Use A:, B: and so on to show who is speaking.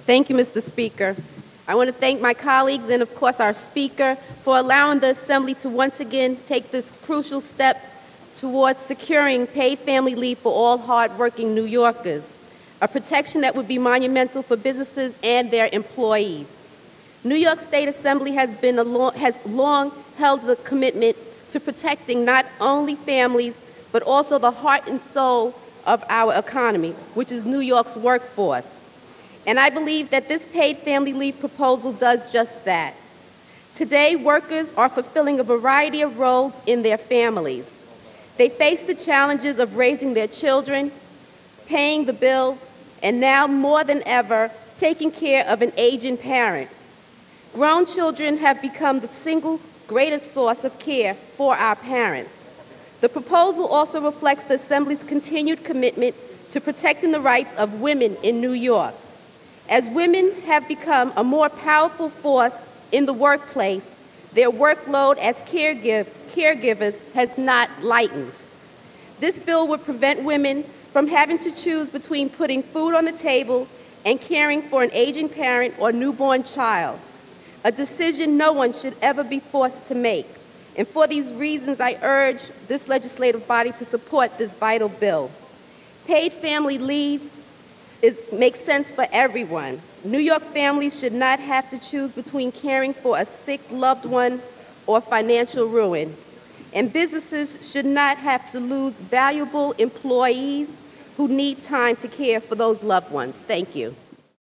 A: Thank you, Mr. Speaker. I want to thank my colleagues and, of course, our Speaker for allowing the Assembly to once again take this crucial step towards securing paid family leave for all hardworking New Yorkers, a protection that would be monumental for businesses and their employees. New York State Assembly has long held the commitment to protecting not only families, but also the heart and soul of our economy, which is New York's workforce. And I believe that this paid family leave proposal does just that. Today, workers are fulfilling a variety of roles in their families. They face the challenges of raising their children, paying the bills, and now more than ever, taking care of an aging parent. Grown children have become the single greatest source of care for our parents. The proposal also reflects the Assembly's continued commitment to protecting the rights of women in New York. As women have become a more powerful force in the workplace, their workload as caregivers has not lightened. This bill would prevent women from having to choose between putting food on the table and caring for an aging parent or newborn child, a decision no one should ever be forced to make. And for these reasons, I urge this legislative body to support this vital bill. Paid family leave makes sense for everyone. New York families should not have to choose between caring for a sick loved one or financial ruin. And businesses should not have to lose valuable employees who need time to care for those loved ones. Thank you.